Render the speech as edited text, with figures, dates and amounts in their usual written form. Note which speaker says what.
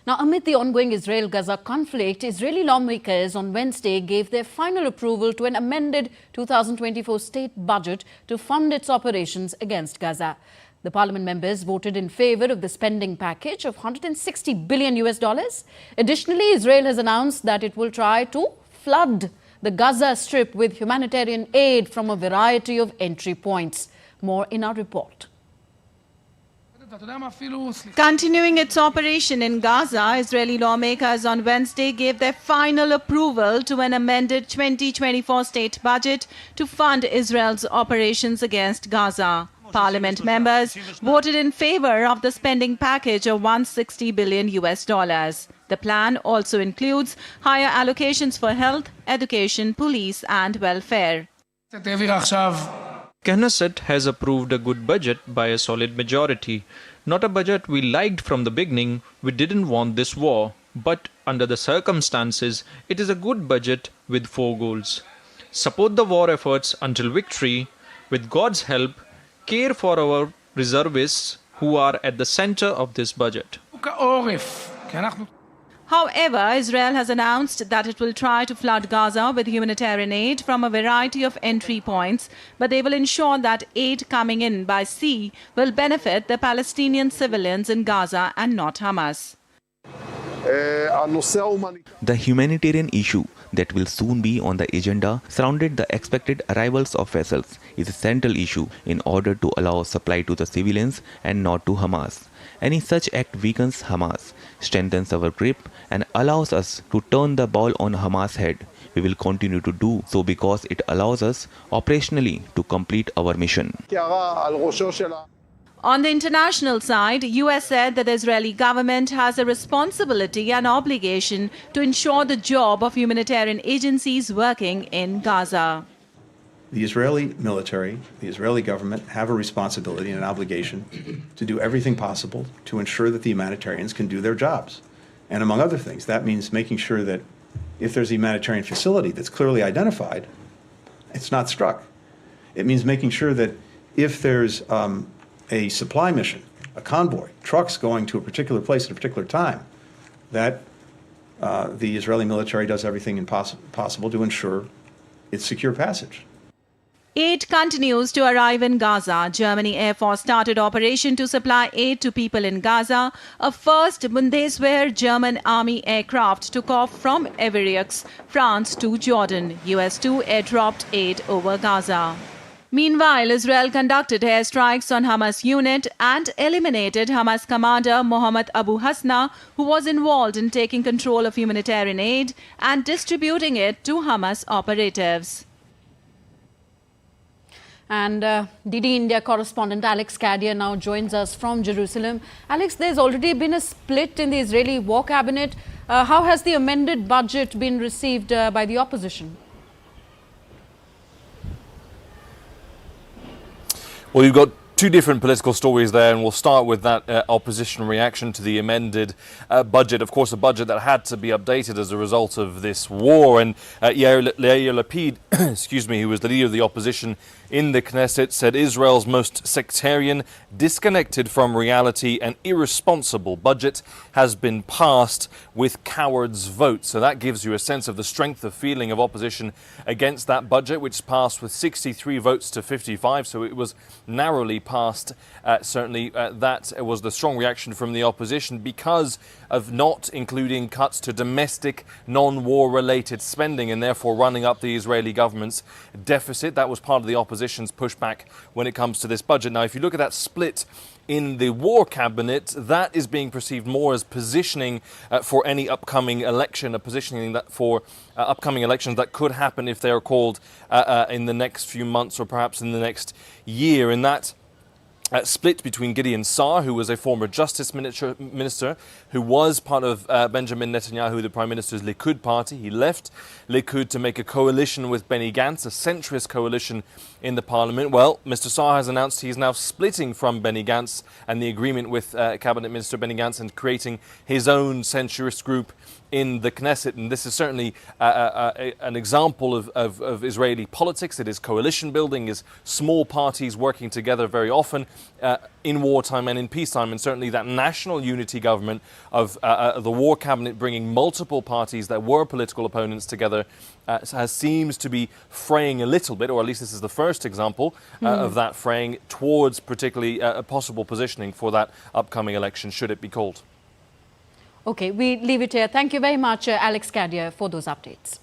Speaker 1: Now, amid the ongoing Israel-Gaza conflict, Israeli lawmakers on Wednesday gave their final approval to an amended 2024 state budget to fund its operations against Gaza. The parliament members voted in favor of the spending package of $160 billion. Additionally, Israel has announced that it will try to flood the Gaza Strip with humanitarian aid from a variety of entry points. More in our report.
Speaker 2: Continuing its operation in Gaza, Israeli lawmakers on Wednesday gave their final approval to an amended 2024 state budget to fund Israel's operations against Gaza. Parliament members voted in favor of the spending package of $160 billion. The plan also includes higher allocations for health, education, police and welfare.
Speaker 3: Knesset has approved a good budget by a solid majority. Not a budget we liked from the beginning. We didn't want this war. But under the circumstances, it is a good budget with 4 goals. Support the war efforts until victory. With God's help, care for our reservists who are at the center of this budget.
Speaker 2: However, Israel has announced that it will try to flood Gaza with humanitarian aid from a variety of entry points, but they will ensure that aid coming in by sea will benefit the Palestinian civilians in Gaza and not Hamas.
Speaker 4: The humanitarian issue that will soon be on the agenda surrounded the expected arrivals of vessels is a central issue in order to allow supply to the civilians and not to Hamas. Any such act weakens Hamas, strengthens our grip and allows us to turn the ball on Hamas' head. We will continue to do so because it allows us operationally to complete our mission.
Speaker 2: On the international side, US said that the Israeli government has a responsibility and obligation to ensure the job of humanitarian agencies working in Gaza.
Speaker 5: The Israeli military, the Israeli government have a responsibility and an obligation to do everything possible to ensure that the humanitarians can do their jobs. And among other things, that means making sure that if there's a humanitarian facility that's clearly identified, it's not struck. It means making sure that if there's a supply mission, a convoy, trucks going to a particular place at a particular time, that the Israeli military does everything possible to ensure its secure passage.
Speaker 2: Aid continues to arrive in Gaza. Germany Air Force started operation to supply aid to people in Gaza. A first Bundeswehr German Army aircraft took off from Everieux, France to Jordan. US too airdropped aid over Gaza. Meanwhile, Israel conducted airstrikes on Hamas unit and eliminated Hamas commander Mohammed Abu Hasna, who was involved in taking control of humanitarian aid and distributing it to Hamas operatives.
Speaker 1: And DD India correspondent Alex Cadier now joins us from Jerusalem. Alex, there's already been a split in the Israeli war cabinet. How has the amended budget been received by the opposition?
Speaker 6: Well, you've got 2 different political stories there, and we'll start with that opposition reaction to the amended budget. Of course, a budget that had to be updated as a result of this war. And Yair Lapid, excuse me, who was the leader of the opposition in the Knesset, said Israel's most sectarian, disconnected from reality and irresponsible budget has been passed with cowards' votes. So that gives you a sense of the strength of feeling of opposition against that budget, which passed with 63 votes to 55. So it was narrowly passed. Certainly that was the strong reaction from the opposition because of not including cuts to domestic non-war related spending and therefore running up the Israeli government's deficit. That was part of the opposition's pushback when it comes to this budget. Now, if you look at that split in the war cabinet, that is being perceived more as positioning for any upcoming election, a positioning that for upcoming elections that could happen if they are called in the next few months or perhaps in the next year. And that split between Gideon Saar, who was a former justice minister, who was part of Benjamin Netanyahu, the Prime Minister's Likud party. He left Likud to make a coalition with Benny Gantz, a centrist coalition in the parliament. Well, Mr. Saar has announced he's now splitting from Benny Gantz and the agreement with Cabinet Minister Benny Gantz and creating his own centrist group in the Knesset, and this is certainly an example of Israeli politics. It is coalition building, is small parties working together very often in wartime and in peacetime, and certainly that national unity government of the war cabinet bringing multiple parties that were political opponents together seems to be fraying a little bit, or at least this is the first example of that fraying towards particularly a possible positioning for that upcoming election, should it be called.
Speaker 1: Okay, we leave it here. Thank you very much, Alex Cadier, for those updates.